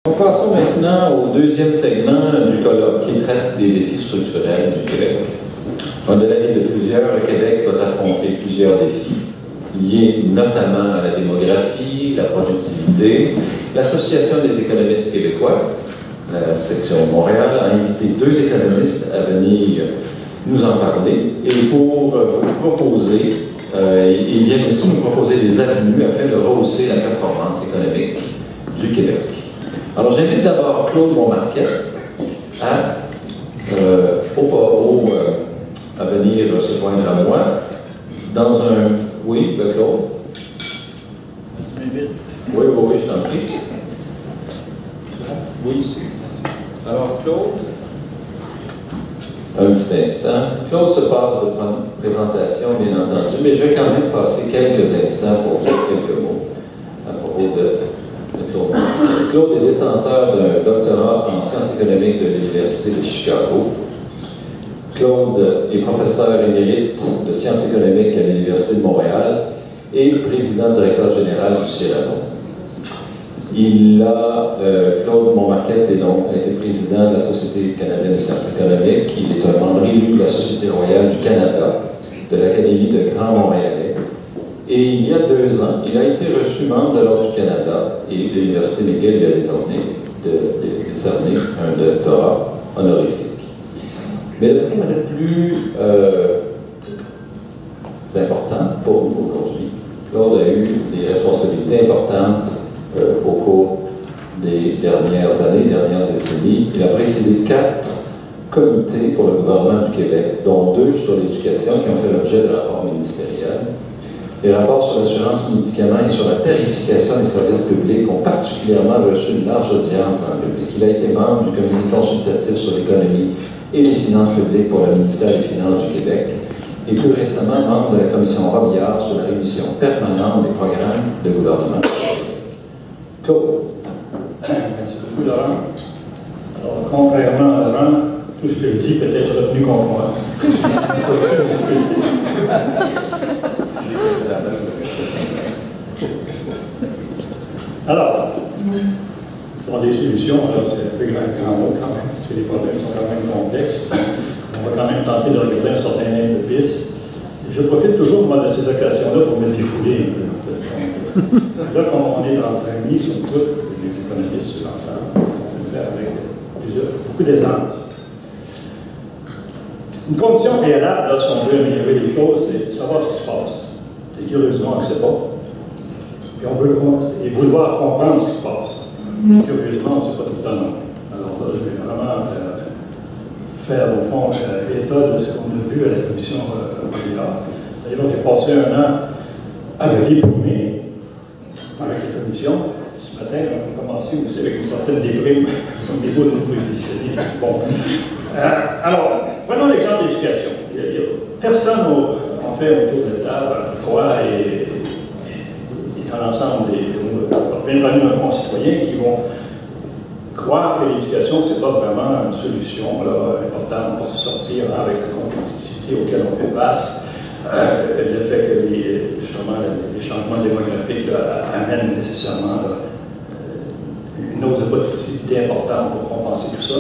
Passons maintenant au deuxième segment du colloque qui traite des défis structurels du Québec. De l'avis de plusieurs, le Québec va affronter plusieurs défis liés notamment à la démographie, la productivité. L'Association des économistes québécois, la section Montréal, a invité deux économistes à venir nous en parler et pour vous proposer, ils viennent aussi nous proposer des avenues afin de rehausser la performance économique du Québec. Alors, j'invite d'abord Claude Montmarquet à venir se joindre à moi dans un... Oui, Claude? Tu m'invites? Oui, je t'en prie. Oui, alors, Claude, un petit instant. Claude se passe de présentation, bien entendu, mais je vais quand même passer quelques instants pour dire quelques mots à propos de Claude. Claude est détenteur d'un doctorat en sciences économiques de l'Université de Chicago. Claude est professeur émérite de sciences économiques à l'Université de Montréal et président-directeur général du Cyrano. Claude Montmarquet a été président de la Société canadienne de sciences économiques. Il est un membre élu de la Société royale du Canada, de l'Académie de Grand Montréalais. Et il y a 2 ans, il a été reçu membre de l'Ordre du Canada et l'Université McGill lui a décerné un doctorat honorifique. Mais de façon peut-être plus importante pour nous aujourd'hui, Claude a eu des responsabilités importantes au cours des dernières années, dernières décennies. Il a présidé 4 comités pour le gouvernement du Québec, dont 2 sur l'éducation qui ont fait l'objet de rapports ministériels. Les rapports sur l'assurance médicaments et sur la tarification des services publics ont particulièrement reçu une large audience dans le public. Il a été membre du comité consultatif sur l'économie et les finances publiques pour le ministère des Finances du Québec et plus récemment membre de la commission Robillard sur la révision permanente des programmes de gouvernement. Claude. Merci beaucoup, Laurent. Alors, contrairement à Laurent, tout ce que je dis peut être retenu contre moi. Alors, pour des solutions, alors c'est un peu grand mot quand même, parce que les problèmes sont quand même complexes. On va quand même tenter de regarder un certain nombre de pistes. Je profite toujours moi, de ces occasions-là pour me défouler un peu. Là, comme on est en train de sur toutes les économistes sur l'ensemble, on le faire avec beaucoup d'aisance. Une condition préalable, là, si on veut améliorer les choses, c'est de savoir ce qui se passe. Et curieusement, on ne sait pas. Puis on veut vouloir comprendre ce qui se passe. Curieusement, on ne sait pas tout le temps non. Alors là, je vais vraiment faire, au fond, l'état de ce qu'on a vu à la commission Robillard. D'ailleurs, j'ai passé 1 an à me diplômer avec la commission. Ce matin, on a commencé aussi avec une certaine déprime au niveau de notre nutritionniste. Bon. Alors, prenons l'exemple de l'éducation. Personne, en fait, autour de la table, croit et dans l'ensemble bien parmi nos concitoyens qui vont croire que l'éducation, ce n'est pas vraiment une solution là, importante pour sortir avec la complexité auquel on fait face. Le fait que les changements démographiques là, amènent nécessairement une hausse de productivité importante pour compenser tout ça,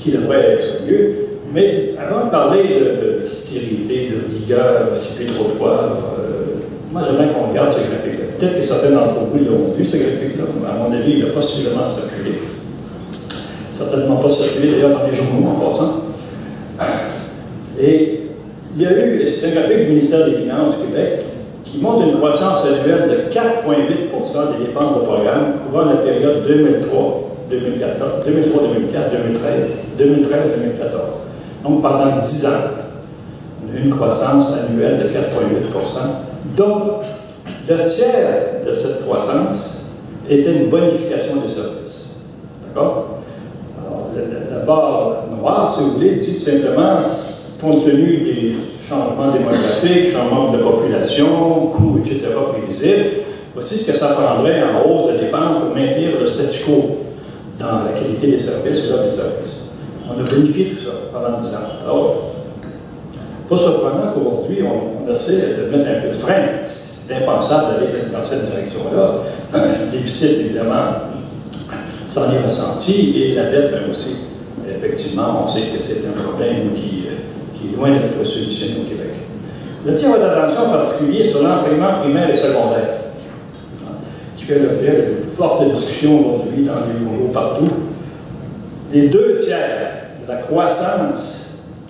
qui devrait être mieux. Mais avant de parler de stérilité, de rigueur, si peu trop quoi, moi j'aimerais qu'on regarde ce graphique-là. Peut-être que certains d'entre vous l'ont vu, ce graphique-là, mais à mon avis, il n'a pas suffisamment circulé. Certainement pas circulé d'ailleurs dans les journaux en passant. Et il y a eu, c'est un graphique du ministère des Finances du Québec qui montre une croissance annuelle de 4,8 des dépenses de programme couvrant la période 2004, 2013-2014. Donc pendant 10 ans, on a eu une croissance annuelle de 4,8 dont le tiers de cette croissance était une bonification des services. D'accord? Alors, la barre noire, si vous voulez, dit simplement, compte tenu des changements démographiques, changements de population, coûts, etc., prévisibles, voici ce que ça prendrait en hausse de dépenses pour maintenir le statu quo dans la qualité des services ou l'offre des services. On a bonifié tout ça pendant 10 ans. Alors, pas surprenant qu'aujourd'hui, on essaie de mettre un peu de frein. C'est impensable d'aller dans cette direction-là. Le déficit, évidemment, s'en est ressenti, et la dette, bien aussi. Effectivement, on sait que c'est un problème qui est loin d'être solutionné au Québec. J'attire votre attention en particulier sur l'enseignement primaire et secondaire, qui fait l'objet de fortes discussions aujourd'hui dans les journaux partout. Les 2 tiers de la croissance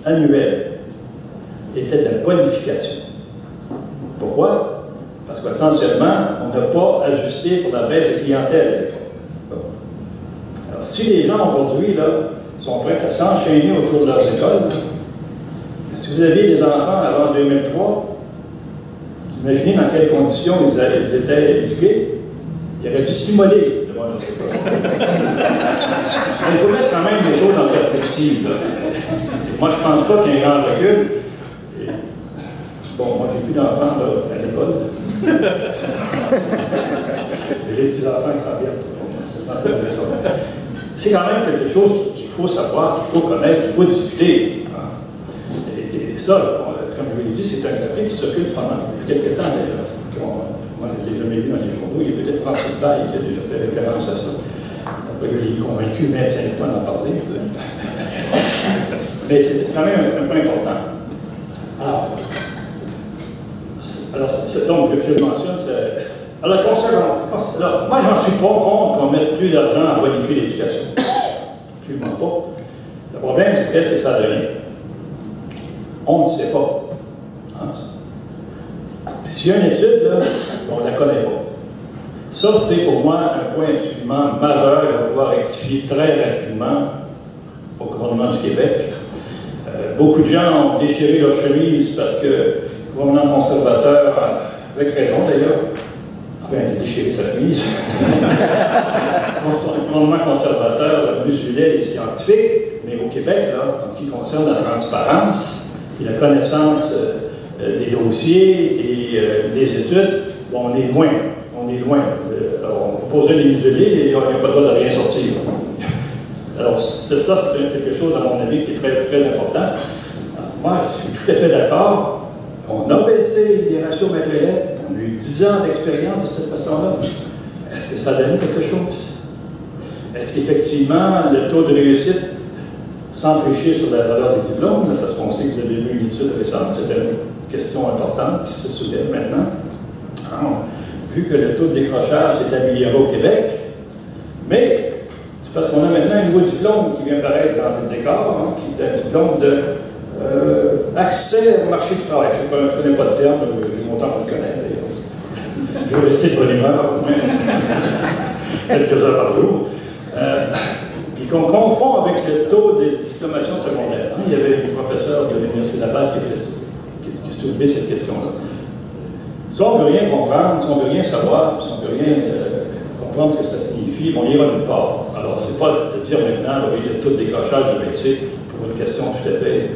annuelle était de la bonification. Pourquoi? Parce qu'essentiellement, on n'a pas ajusté pour la baisse de clientèle à l'époque. Alors, si les gens aujourd'hui sont prêts à s'enchaîner autour de leurs écoles, si vous aviez des enfants avant 2003, vous imaginez dans quelles conditions ils étaient éduqués? Ils auraient dû s'immoler devant leurs écoles. Il faut mettre quand même les choses en perspective. Moi, je ne pense pas qu'il y ait un grand recul. Bon, moi, j'ai plus d'enfants à l'école. J'ai des petits-enfants qui s'en viennent. C'est quand même quelque chose qu'il faut savoir, qu'il faut connaître, qu'il faut discuter. Et ça, comme je vous l'ai dit, c'est un graphique qui circule pendant quelques temps d'ailleurs. Moi, je ne l'ai jamais vu dans les journaux. Il y a peut-être Francis Baille qui a déjà fait référence à ça. Il est convaincu 25 fois d'en parler. Mais c'est quand même un point important. Alors donc, je le mentionne, c'est... Alors, moi, j'en suis pas contre qu'on mette plus d'argent à bonifier l'éducation. Absolument pas. Le problème, c'est qu'est-ce que ça a donné? On ne sait pas. Hein? S'il y a une étude, là, on ne la connaît pas. Ça, c'est pour moi un point absolument majeur à pouvoir rectifier très rapidement au gouvernement du Québec. Beaucoup de gens ont déchiré leur chemise parce que le gouvernement conservateur, avec raison d'ailleurs, enfin, il a déchiré sa chemise. Le gouvernement conservateur musulait les scientifiques, mais au Québec, là, en ce qui concerne la transparence et la connaissance des dossiers et des études, bon, on est loin. On est loin. Alors, on poserait les muselés et il n'y a pas le droit de rien sortir. Alors, ça, c'est quelque chose, à mon avis, qui est très, très important. Alors, moi, je suis tout à fait d'accord. On a baissé les ratios maîtres-élèves. On a eu 10 ans d'expérience de cette façon-là. Est-ce que ça donne quelque chose? Est-ce qu'effectivement, le taux de réussite, sans tricher sur la valeur des diplômes, parce qu'on sait que vous avez vu une étude récente, c'était une question importante qui se soulève maintenant. Alors, vu que le taux de décrochage s'est amélioré au Québec, mais c'est parce qu'on a maintenant un nouveau diplôme qui vient apparaître dans le décor, hein, qui est un diplôme de accès au marché du travail. Je ne connais pas le terme, j'ai longtemps pour le connaître d'ailleurs. Je vais rester de bonne humeur au moins quelques heures par jour. Puis qu'on confond avec le taux de diplomation secondaire. Hein. Il y avait un professeur de l'Université Laval qui soulevait cette question-là. Si on ne veut rien comprendre, si on ne veut rien savoir, si on ne veut rien comprendre ce que ça signifie, on ira nulle part. Alors, ce n'est pas de dire maintenant, oui, il y a tout le décrochage de métier pour une question tout à fait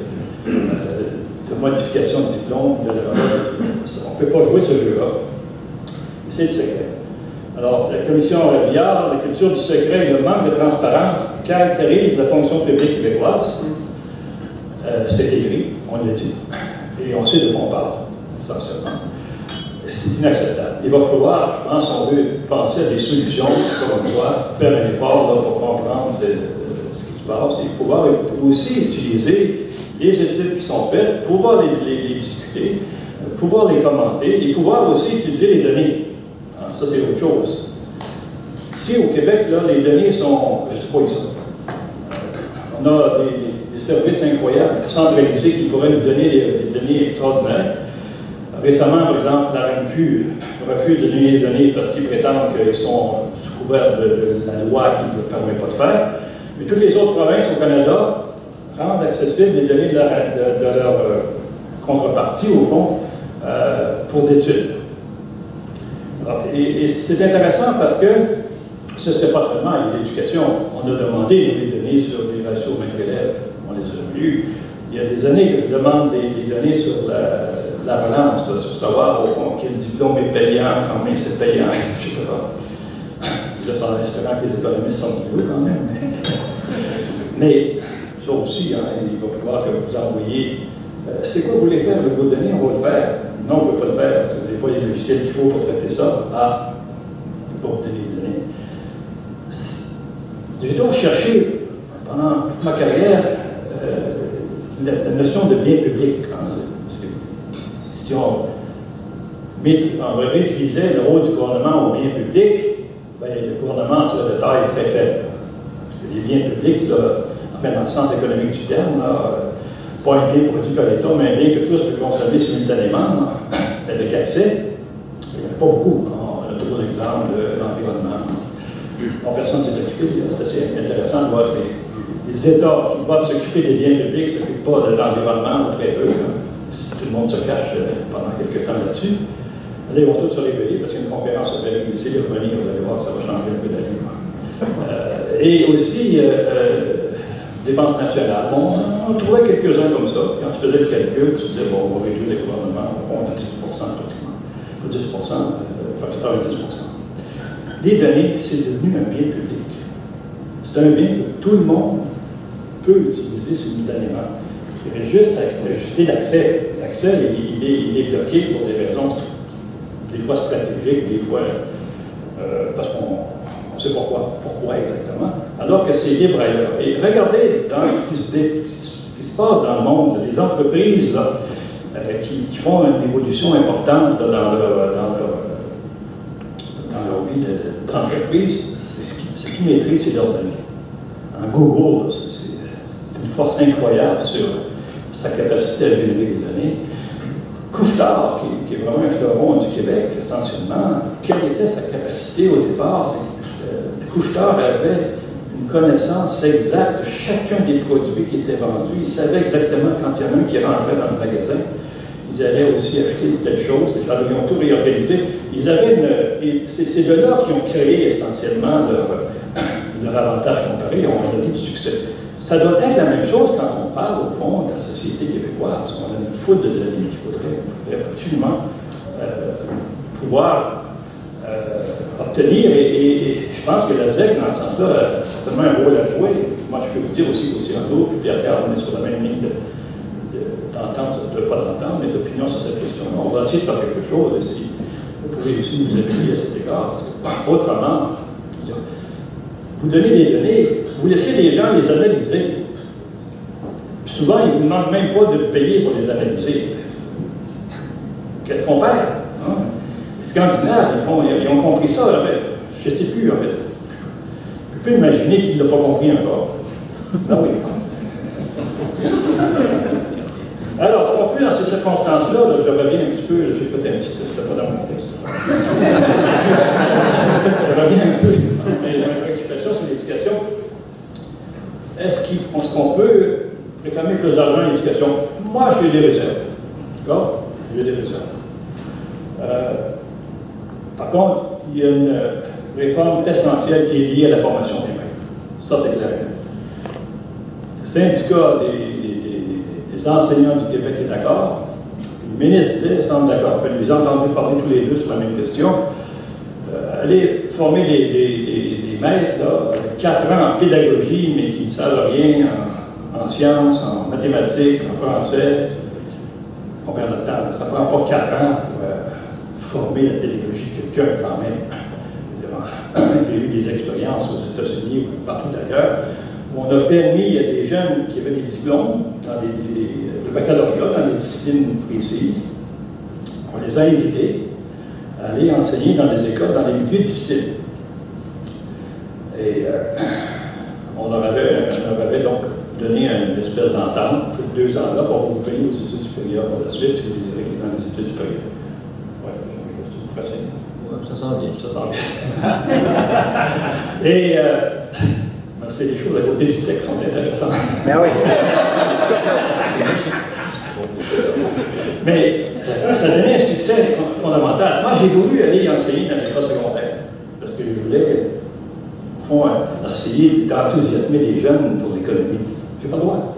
de modification de diplôme. On ne peut pas jouer ce jeu-là. C'est le secret. Alors, la commission Robillard, la culture du secret et le manque de transparence caractérise la fonction publique québécoise. C'est écrit, on l'a dit, et on sait de quoi on parle, essentiellement. C'est inacceptable. Il va falloir, je pense, si on veut penser à des solutions, on doit faire un effort là, pour comprendre ce qui se passe et pouvoir aussi utiliser les études qui sont faites, pouvoir les discuter, pouvoir les commenter et pouvoir aussi utiliser les données. Alors, ça, c'est autre chose. Ici, au Québec, là, les données sont, je ne sais pas où ils sont. On a des services incroyables, centralisés, qui pourraient nous donner des données extraordinaires. Récemment, par exemple, la RAMQ refuse de donner les données parce qu'ils prétendent qu'ils sont sous couvert de la loi qui ne le permet pas de faire. Mais toutes les autres provinces au Canada rendent accessibles les données de leur contrepartie, au fond, pour d'études. Et c'est intéressant parce que ce n'était pas seulement l'éducation. On a demandé les données sur les ratios maîtres-élèves. On les a eues. Il y a des années que je demande des données sur la relance, là, sur savoir, au fond, quel diplôme est payant, combien c'est payant, etc. Là, en espérant que les économistes sont mieux quand même. Mais ça aussi, hein, il va falloir que vous envoyiez. C'est quoi vous voulez faire avec vos données? On va le faire. Non, on ne veut pas le faire parce que vous n'avez pas les logiciels qu'il faut pour traiter ça. Ah, on ne peut pas vous donner les données. toujours cherché, pendant toute ma carrière, la notion de bien public. Hein, parce que si on réduisait le rôle du gouvernement au bien public, ben, le gouvernement serait de taille très faible. Parce que les biens publics, là, enfin dans le sens économique du terme, là, pas un bien produit par l'État, mais un bien que tous peuvent consommer simultanément, avec accès, il n'y en a pas beaucoup. On a toujours l'exemple de l'environnement. Bon, personne ne s'est occupé, c'est assez intéressant de voir que les États qui doivent s'occuper des biens publics ne s'occupent pas de l'environnement ou très peu. Si tout le monde se cache pendant quelques temps là-dessus, là, ils vont tous se révéler parce qu'il y a une conférence à Paris. Essayez de revenir, vous allez voir que ça va changer un peu d'allure. Et aussi, défense nationale. Bon, on trouvait quelques-uns comme ça. Quand tu faisais le calcul, tu disais, bon, on va réduire les gouvernements au fond de 10% pratiquement. Pas 10%, pas 90%. Les données, c'est devenu un bien public. C'est un bien que tout le monde peut utiliser simultanément. Il y a juste à ajuster l'accès. L'accès, il est bloqué pour des raisons, des fois stratégiques, des fois parce qu'on ne sait pas pourquoi exactement, alors que c'est libre ailleurs. Et regardez dans ce qui se passe dans le monde, les entreprises là, qui font une évolution importante là, dans leur vie d'entreprise, c'est qui maîtrise ces données. En Google, c'est une force incroyable sur sa capacité à générer des données. Couche-Tard, qui est vraiment un fleuron du Québec, essentiellement, quelle était sa capacité au départ? Couche-Tard avait une connaissance exacte de chacun des produits qui étaient vendus. Il savait exactement quand il y en a un qui rentrait dans le magasin. Ils allaient aussi acheter telle chose. Ils ont tout réorganisé. Ils avaient ces deux-là qui ont créé essentiellement leur avantage comparé. On a dit du succès. Ça doit être la même chose quand on parle, au fond, de la société québécoise. On a une foule de données qu'il faudrait absolument pouvoir obtenir. Et je pense que la ZEC, dans ce sens-là, a certainement un rôle à jouer. Moi, je peux vous dire aussi qu'au CNO, puis Pierre-Carl, on est sur la même ligne d'entente, pas d'entente, mais d'opinion sur cette question-là. On va essayer de faire quelque chose. Et si vous pouvez aussi nous appuyer à cet égard. Parce que, autrement, vous donnez des données, vous laissez les gens les analyser. Puis souvent, ils ne vous demandent même pas de payer pour les analyser. Qu'est-ce qu'on perd? Hein? Les Scandinaves, ils ont compris ça. En fait. Je ne sais plus, en fait. Je peux imaginer qu'ils ne l'ont pas compris encore. Ah oui. Alors, je conclue dans ces circonstances-là, je reviens un petit peu, j'ai fait un petit, c'était pas dans mon texte. Je reviens un peu à mes préoccupations sur l'éducation. Est-ce qu'on peut réclamer plus d'argent à l'éducation? Moi, j'ai des réserves. D'accord? J'ai des réserves. Par contre, il y a une réforme essentielle qui est liée à la formation des maîtres. Ça, c'est clair. Le syndicat des enseignants du Québec est d'accord. Le ministre semble d'accord. Je les ai entendus parler tous les deux sur la même question. Aller former des maîtres, là, 4 ans en pédagogie, mais qui ne savent rien en sciences, en mathématiques, en français, on perd notre temps. Ça ne prend pas 4 ans pour former la pédagogie de quelqu'un quand même. J'ai eu des expériences aux États-Unis ou partout ailleurs. On a permis à des jeunes qui avaient des diplômes de baccalauréat dans des disciplines précises. On les a invités à aller enseigner dans des écoles, dans des milieux difficiles. Et on leur avait donc donné une espèce d'entente, il faut 2 ans là pour vous payer aux études supérieures par la suite, si vous désirez aller dans les études supérieures. Oui, c'est facile. Ouais, ça sent bien. Ça sent bien. Et c'est des choses à côté du texte qui sont intéressantes. Mais oui. Mais ça donnait un succès fondamental. Moi, j'ai voulu aller enseigner dans les écoles secondaires. Parce que je voulais, au fond, essayer d'enthousiasmer les jeunes pour l'économie. J'ai pas le droit.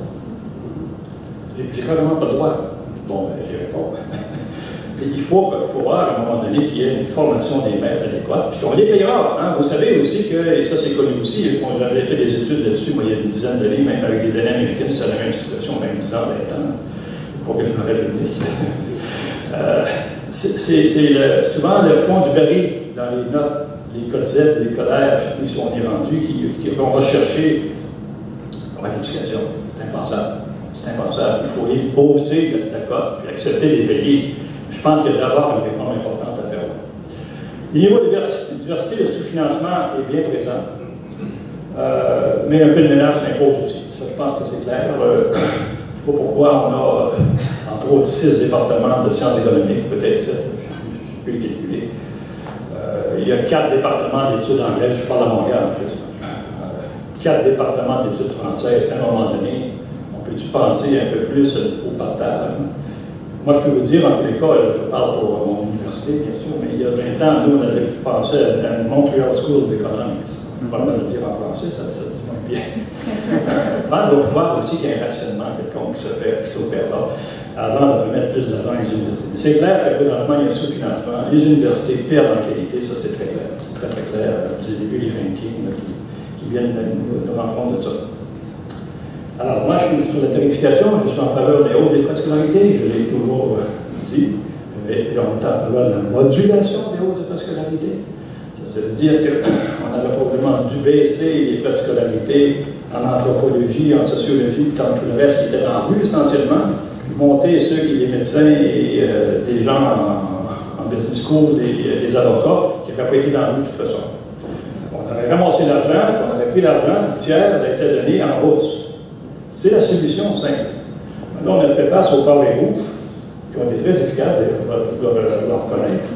J'ai carrément pas le droit. Bon, ben, j'irai pas. Il faut voir, à un moment donné, qu'il y ait une formation des maîtres adéquate, puis qu'on les payera. Hein. Vous savez aussi que, et ça c'est connu aussi, on avait fait des études là-dessus, moi, il y a une dizaine d'années, même avec des données américaines, c'est la même situation, même 10 ans, 20 ans. Il faut que je me rajeunisse. C'est souvent le fond du baril dans les notes les codesettes, les collèges, où ils sont rendus, qu'on va chercher l'éducation. C'est impensable. C'est impensable. Il faut hausser la cote, puis accepter les payer. Je pense qu'il y a d'abord une réforme importante à faire. Le niveau de diversité, le sous-financement est bien présent. Mais un peu de ménage s'impose aussi. Ça, je pense que c'est clair. Je ne sais pas pourquoi on a, entre autres, 6 départements de sciences économiques, peut-être 7, je peux le calculer. Il y a 4 départements d'études anglaises, je parle à Montréal en fait. 4 départements d'études françaises, à un moment donné, on peut-tu penser un peu plus au partage? Moi, je peux vous dire, en tous les cas, je parle pour mon université, bien sûr, mais il y a 20 ans, nous, on avait pensé à une Montreal School of Economics. Je ne vais pas le dire en français, ça se dit moins bien. Je pense qu'il va falloir aussi qu'il y ait un rationnement quelconque qui s'opère là, avant de remettre plus d'argent aux universités. Mais c'est clair que présentement, il y a un sous-financement. Les universités perdent en qualité, ça c'est très clair. C'est très, très clair. Vous avez vu les rankings qui viennent nous rendre compte de ça. Alors, moi, je suis sur la tarification, je suis en faveur des hausses des frais de scolarité, je l'ai toujours dit. Mais on est en faveur de la modulation des hausses des frais de scolarité. Ça veut dire qu'on avait probablement dû baisser les frais de scolarité en anthropologie, en sociologie, tant tout le reste qui était en vue essentiellement, monter ceux qui étaient médecins et des gens en business school, des avocats, qui n'avaient pas été dans la vue de toute façon. On avait ramassé l'argent, on avait pris l'argent, le tiers avait été donné en hausse. C'est la solution simple. Là, on a fait face aux pavés rouges, qui ont été très efficaces, d'ailleurs, on doit le reconnaître.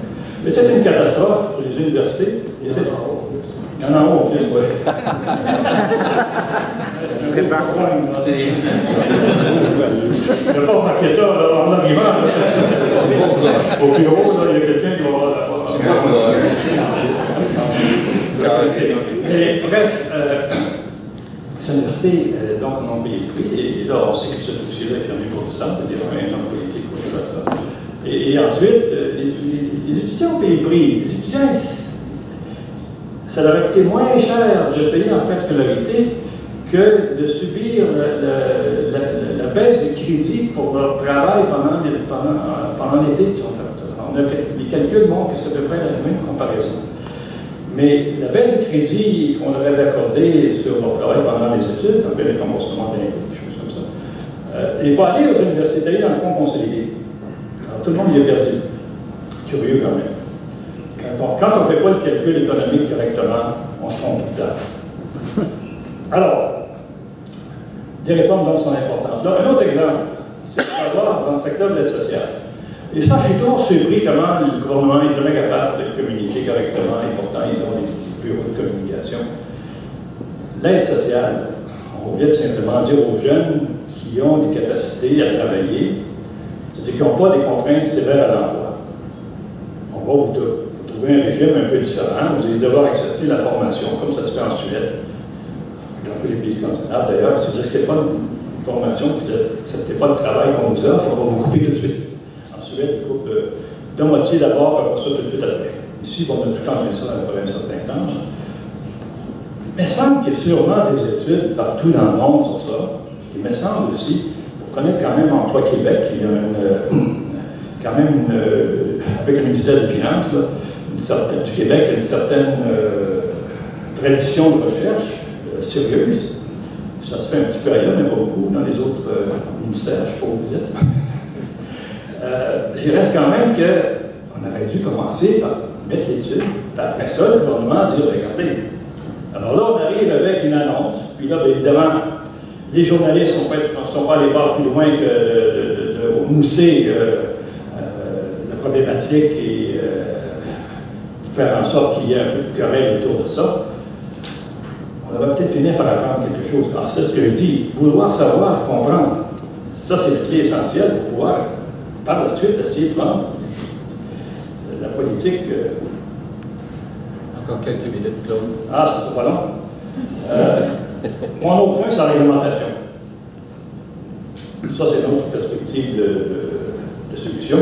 Mais c'est une catastrophe pour les universités. Il y en a en haut, en plus, oui. C'est pas quoi. Je n'ai pas remarqué ça en argument. Au bureau, là, il y a quelqu'un qui va avoir la mais bref, cette université, donc, on a payé le prix, et là, on sait que ce dossier-là est fermé pour 10 ans, il y a un homme politique pour le choix de ça. Et ensuite, les étudiants ont payé le prix. Les étudiants, ça leur a coûté moins cher de payer en frais de scolarité que de subir la baisse de crédit pour leur travail pendant l'été. Les calculs montrent que c'est à peu près la même comparaison. Mais la baisse de crédit qu'on aurait accordée sur leur travail pendant les études, donc les remboursements d'impôts, des choses comme ça, n'est pas allée aux universités dans le fonds consolidé. Alors, tout le monde y a perdu. Curieux quand même. Quand on ne fait pas le calcul économique correctement, on se trompe tout le temps. Alors, des réformes donc sont importantes. Là, un autre exemple, c'est de savoir dans le secteur de l'aide sociale. Et ça, je suis toujours surpris comment le gouvernement n'est jamais capable de communiquer correctement, et pourtant ils ont des bureaux de communication. L'aide sociale, on oublie simplement dire aux jeunes qui ont des capacités à travailler, c'est-à-dire qui n'ont pas des contraintes sévères à l'emploi. On va vous trouver un régime un peu différent, vous allez devoir accepter la formation, comme ça se fait en Suède, dans tous les pays scandinaves d'ailleurs, c'est-à-dire que ce n'est pas une formation, vous n'acceptez pas le travail qu'on vous offre, on va vous couper tout de suite. Une coupe de moitié d'abord, après ça tout de suite après. Ici, on a tout enlevé ça après un certain temps. Il me semble qu'il y a sûrement des études partout dans le monde sur ça. Il me semble aussi, pour connaître quand même Emploi Québec, il y a avec le ministère des Finances, là, du Québec, il y a une certaine tradition de recherche sérieuse. Ça se fait un petit peu ailleurs, mais pas beaucoup. Dans les autres ministères, je ne sais pas où vous êtes. Il reste quand même qu'on aurait dû commencer par mettre l'étude, puis après ça, le gouvernement dit regardez. Alors là, on arrive avec une annonce, puis là, bien évidemment, les journalistes ne sont pas allés voir plus loin que de mousser la problématique et faire en sorte qu'il y ait un peu de querelle autour de ça. On va peut-être finir par apprendre quelque chose. Alors, c'est ce que je dis, vouloir savoir, comprendre. Ça, c'est la clé essentielle pour pouvoir par la suite, essayer de prendre la politique. Encore quelques minutes, Claude. Ah, ça sera pas long. Mon autre point, c'est la réglementation. Ça, c'est une autre perspective de solution.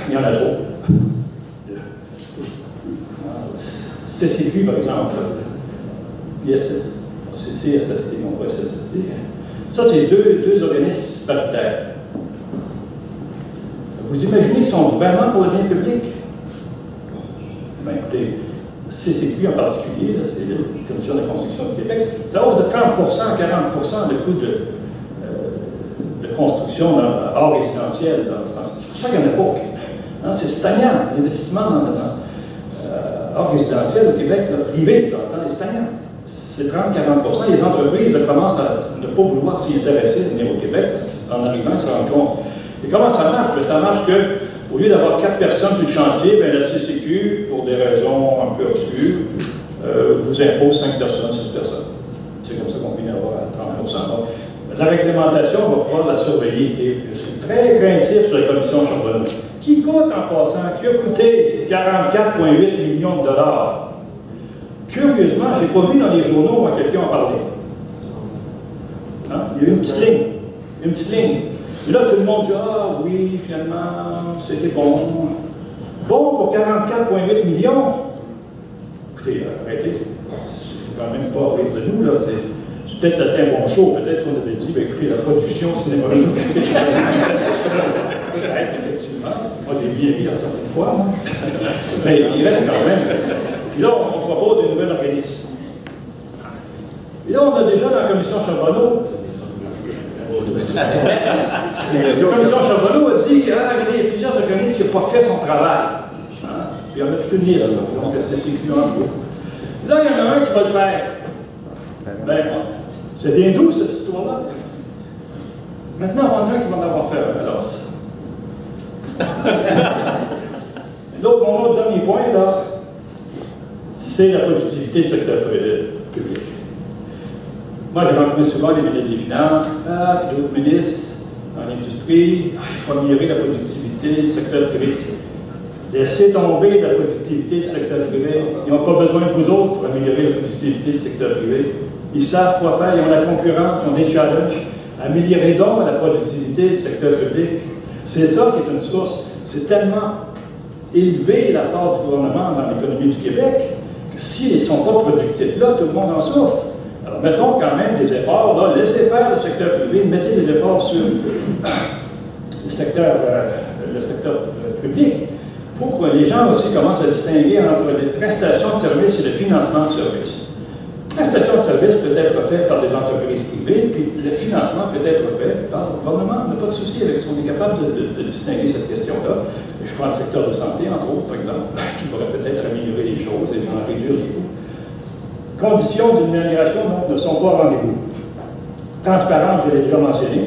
Il y en a trop. CCQ, par exemple, ISS, CCSST, non pas SSST. Ça, c'est deux organismes statutaires. Vous imaginez qu'ils sont vraiment pour le bien public? Ben écoutez, CCQ en particulier, c'est la Commission de la construction du Québec, ça hausse de 30%, 40% le coût de construction hors résidentiel. C'est pour ça qu'il n'y en a pas au Québec. Hein, c'est stagnant. L'investissement hors résidentiel au Québec, privé, j'entends, est stagnant. C'est 30-40%. Les entreprises commencent à ne pas vouloir s'y intéresser à venir au Québec parce qu'en arrivant, ils se rendent compte. Et comment ça marche? Bien, ça marche qu'au lieu d'avoir 4 personnes sur le chantier, bien, la CCQ, pour des raisons un peu obscures, vous impose 5 personnes, 6 personnes. C'est comme ça qu'on finit à avoir à 30%. Donc, la réglementation, on va pouvoir la surveiller. Et je suis très craintif sur la commission Charbonneau, qui coûte en passant, qui a coûté 44,8 millions de dollars. Curieusement, je n'ai pas vu dans les journaux, moi, quelqu'un en parler. Hein? Il y a eu une petite ligne. Une petite ligne. Et là, tout le monde dit, ah oui, finalement, c'était bon. Bon pour 44,8 millions. Écoutez, arrêtez. C'est quand même pas rire de nous, là. C'est peut-être un bon show. Peut-être qu'on avait dit, ben, écoutez, la production, ce n'est pas une peut-être, effectivement. Moi, j'ai bien mis à certaines fois. Hein? Mais il reste quand même. Et là, on propose des nouvelles organismes. Et là, on a déjà dans la commission Charbonneau. La commission Charbonneau a dit, ah, regardez, il y a plusieurs organismes qui n'ont pas fait son travail. Hein? Puis on a toute une liste, donc c'est CCQ en gros. Là, il y en a un qui va le faire. Ben, c'est bien doux, cette histoire-là. Maintenant, on en a un qui va en avoir fait un. Alors, donc, mon autre dernier point, là, c'est la productivité du secteur public. Moi, j'ai rencontré souvent les ministres des Finances, puis d'autres ministres dans l'industrie. Il faut améliorer la productivité du secteur privé. Laissez tomber la productivité du secteur privé. Ils n'ont pas besoin de vous autres pour améliorer la productivité du secteur privé. Ils savent quoi faire, ils ont la concurrence, ils ont des challenges. Améliorez donc la productivité du secteur public. C'est ça qui est une source. C'est tellement élevé la part du gouvernement dans l'économie du Québec que s'ils ne sont pas productifs là, tout le monde en souffre. Alors, mettons quand même des efforts, là, laissez faire le secteur privé, mettez des efforts sur le secteur public. Il faut que les gens aussi commencent à distinguer entre les prestations de services et le financement de services. La prestation de services peut être faite par des entreprises privées, puis le financement peut être fait par le gouvernement. On n'a pas de souci avec ça. On est capable de distinguer cette question-là. Je prends le secteur de santé, entre autres, par exemple, qui pourrait peut-être améliorer les choses et en réduire les coûts. Conditions d'une migration ne sont pas au rendez-vous. Transparence, je l'ai déjà mentionné.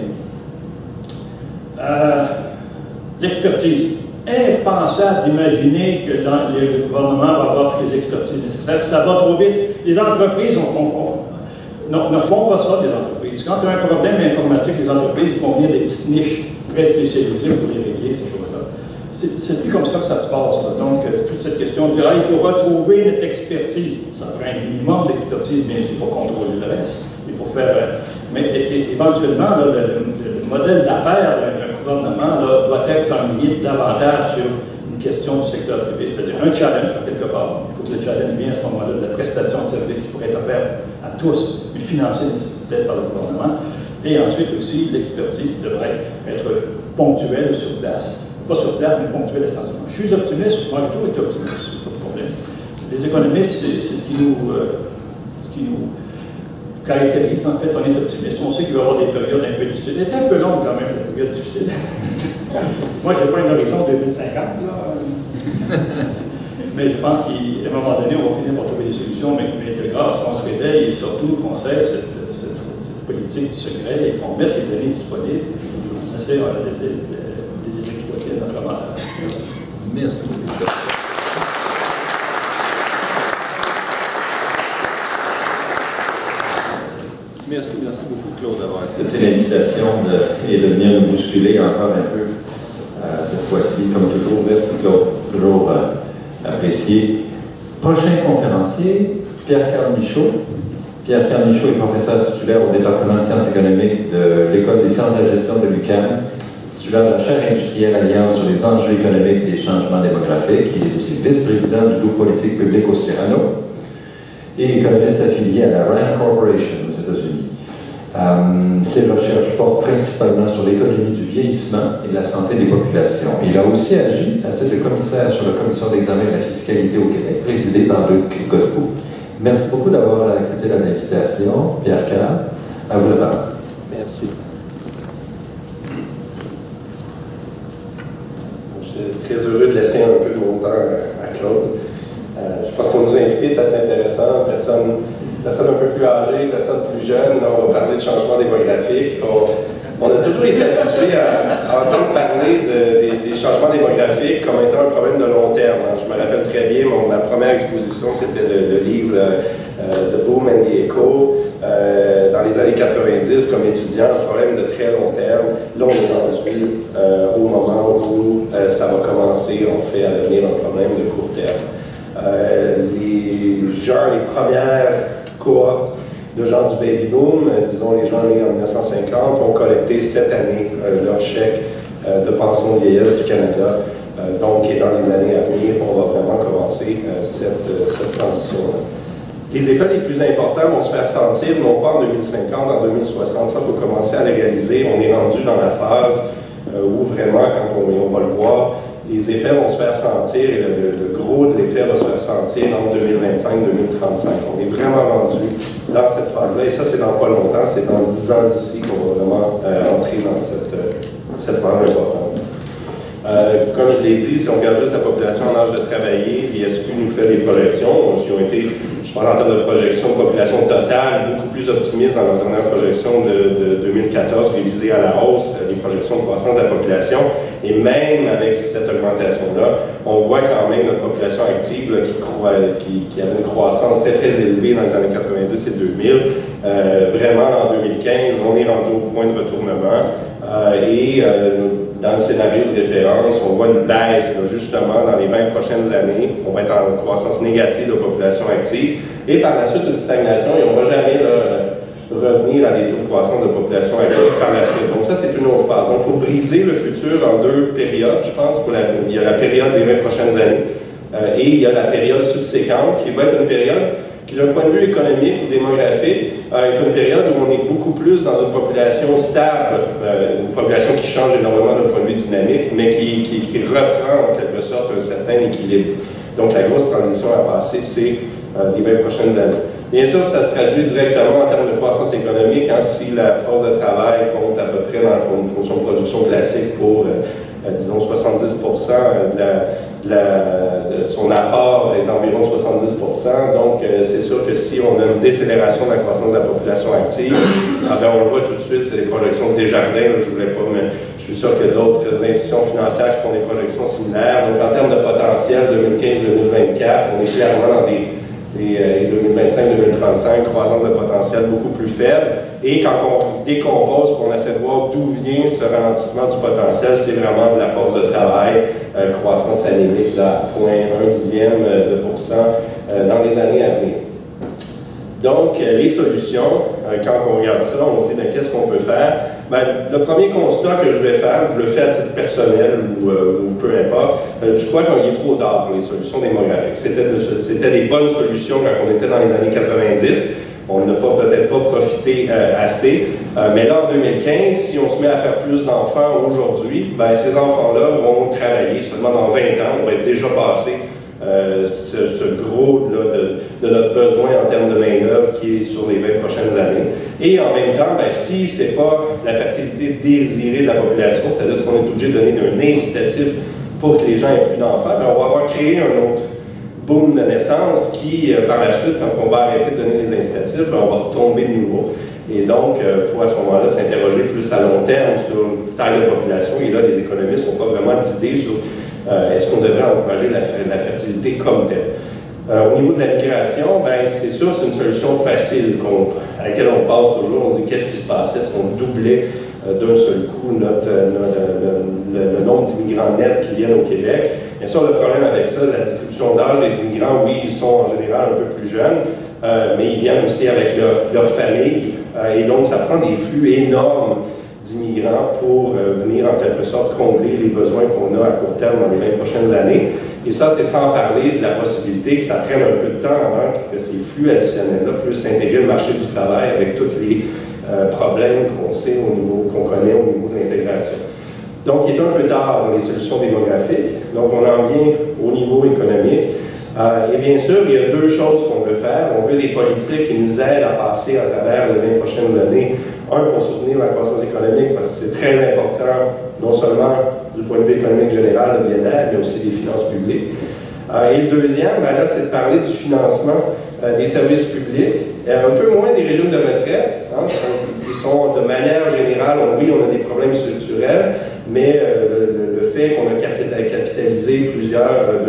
L'expertise. Impensable d'imaginer que le gouvernement va avoir toutes les expertises nécessaires. Ça va trop vite. Les entreprises ne font pas ça, les entreprises. Quand il y a un problème informatique, les entreprises font venir des petites niches très spécialisées pour les régler, ces choses-là. C'est plus comme ça que ça se passe. Là. Donc, toute cette question de dire, il faut retrouver notre expertise. Ça prend un minimum d'expertise, bien sûr, pour contrôler le reste et pour faire. Mais éventuellement, là, le modèle d'affaires d'un gouvernement là, doit être s'enligner davantage sur une question du secteur privé, c'est-à-dire un challenge, quelque part. Il faut que le challenge vienne à ce moment-là de la prestation de services qui pourrait être offerte à tous, mais financée peut-être par le gouvernement. Et ensuite aussi, l'expertise devrait être ponctuelle sur place. Pas sur place, mais ponctuelle essentiellement. Je suis optimiste, moi je dois être optimiste, pas de problème. Les économistes, c'est ce qui nous caractérise, en fait, on est optimiste. On sait qu'il va y avoir des périodes un peu difficiles. C'est un peu long quand même, les périodes difficiles. Moi, je n'ai pas un horizon 2050, là. Mais je pense qu'à un moment donné, on va finir par trouver des solutions, mais de grâce, on se réveille et surtout qu'on cesse cette politique du secret et qu'on mette les données disponibles. On essaie de les exploiter à notre avantage. Merci. Merci beaucoup. Merci beaucoup, Claude, d'avoir accepté l'invitation et de venir nous bousculer encore un peu cette fois-ci. Comme toujours, merci, Claude. Toujours apprécié. Prochain conférencier, Pierre-Carl Michaud. Pierre-Carl Michaud est professeur titulaire au département de sciences économiques de l'École des sciences de la gestion de l'UQAM, titulaire de la chaire industrielle Alliance sur les enjeux économiques des changements démographiques. Il est aussi vice-président du groupe politique public au Cyrano et économiste affilié à la RAND Corporation aux États-Unis. Ses recherches portent principalement sur l'économie du vieillissement et la santé des populations. Il a aussi agi à titre de commissaire sur la commission d'examen de la fiscalité au Québec, présidée par Luc Godbout. Merci beaucoup d'avoir accepté l'invitation, Pierre Carr. À vous la parole. Merci. Je suis très heureux de laisser un peu de mon temps à Claude. Je pense qu'on nous a invités, c'est assez intéressant. Personne un peu plus âgée, personne plus jeune. On va parler de changement démographique. On a toujours été habitués à entendre parler des changements démographiques comme étant un problème de long terme. Je me rappelle très bien, ma première exposition, c'était le livre The Boom and the Echo. Dans les années 90, comme étudiant, un problème de très long terme. Là, on est rendu au moment où ça va commencer, en fait, à devenir un problème de court terme. Les premières cohortes de gens du baby boom, disons les gens nés en 1950, ont collecté cette année leur chèque de pension de vieillesse du Canada. Donc, et dans les années à venir, on va vraiment commencer cette transition-là. Les effets les plus importants vont se faire sentir, non pas en 2050, en 2060, ça, il faut commencer à les réaliser. On est rendu dans la phase où vraiment, quand on va le voir, les effets vont se faire sentir et le gros de l'effet va se faire sentir en 2025-2035. On est vraiment rendu dans cette phase-là, et ça, c'est dans pas longtemps, c'est dans 10 ans d'ici qu'on va vraiment entrer dans cette phase importante. Comme je l'ai dit, si on regarde juste la population en âge de travailler, l'ISQ nous fait des projections. Ils ont été, je parle en termes de projection de population totale, beaucoup plus optimistes dans leur dernière projection de 2014, révisée à la hausse, les projections de croissance de la population. Et même avec cette augmentation-là, on voit quand même notre population active là, qui avait une croissance très très élevée dans les années 90 et 2000. Vraiment, en 2015, on est rendu au point de retournement. Dans le scénario de référence, on voit une baisse, là, justement, dans les 20 prochaines années. On va être en croissance négative de population active. Et par la suite, une stagnation, et on ne va jamais revenir à des taux de croissance de population active par la suite. Donc ça, c'est une autre phase. Donc il faut briser le futur en deux périodes, je pense. Il y a la période des 20 prochaines années et il y a la période subséquente, qui va être une période qui, d'un point de vue économique ou démographique, est une période où on est beaucoup plus dans une population stable, une population qui change énormément d'un point de vue dynamique, mais qui reprend en quelque sorte un certain équilibre. Donc la grosse transition à passer, c'est les 20 prochaines années. Bien sûr, ça se traduit directement en termes de croissance économique, hein, si la force de travail compte à peu près dans une fonction de production classique pour, disons, 70% de son apport est d'environ 70%. Donc, c'est sûr que si on a une décélération de la croissance de la population active, on le voit tout de suite, c'est les projections de Desjardins, je ne voulais pas, mais je suis sûr qu'il y a d'autres institutions financières qui font des projections similaires. Donc, en termes de potentiel 2015-2024, on est clairement dans des 2025-2035, croissance de potentiel beaucoup plus faible. Et quand on décompose, on essaie de voir d'où vient ce ralentissement du potentiel, c'est vraiment de la force de travail, croissance anémique à 0,1% dans les années à venir. Donc, les solutions, quand on regarde ça, on se dit, qu'est-ce qu'on peut faire? Le premier constat que je vais faire, je le fais à titre personnel ou peu importe, je crois qu'il est trop tard pour les solutions démographiques. C'était des bonnes solutions quand on était dans les années 90. On n'a peut-être pas profité assez. Mais là, en 2015, si on se met à faire plus d'enfants aujourd'hui, ces enfants-là vont travailler seulement dans 20 ans. On va être déjà passé ce gros de notre besoin en termes de main-d'œuvre qui est sur les 20 prochaines années. Et en même temps, si ce n'est pas la fertilité désirée de la population, c'est-à-dire si on est obligé de donner un incitatif pour que les gens aient plus d'enfants, on va avoir créé un autre boom de naissance qui, par la suite, quand on va arrêter de donner les incitatifs, on va retomber de nouveau. Et donc, il faut à ce moment-là s'interroger plus à long terme sur une taille de population. Et là, les économistes n'ont pas vraiment d'idée sur est-ce qu'on devrait encourager la fertilité comme telle. Au niveau de la migration, c'est sûr, c'est une solution facile à laquelle on pense toujours. On se dit qu'est-ce qui se passait si on doublait d'un seul coup le nombre d'immigrants nets qui viennent au Québec. Bien sûr, le problème avec ça, la distribution d'âge des immigrants, oui, ils sont en général un peu plus jeunes, mais ils viennent aussi avec leur famille, et donc ça prend des flux énormes d'immigrants pour venir en quelque sorte combler les besoins qu'on a à court terme dans les 20 prochaines années. Et ça, c'est sans parler de la possibilité que ça prenne un peu de temps avant que ces flux additionnels-là puissent intégrer le marché du travail avec toutes les problèmes qu'on connaît au niveau de l'intégration. Donc, il est un peu tard pour les solutions démographiques. Donc, on en vient au niveau économique. Et bien sûr, il y a deux choses qu'on veut faire. On veut des politiques qui nous aident à passer à travers les 20 prochaines années. Un, pour soutenir la croissance économique, parce que c'est très important, non seulement du point de vue économique général, le bien-être, mais aussi des finances publiques. Et le deuxième, ben là, c'est de parler du financement des services publics, un peu moins des régimes de retraite, hein, qui sont de manière générale, oui, on a des problèmes structurels, mais le fait qu'on a capitalisé plusieurs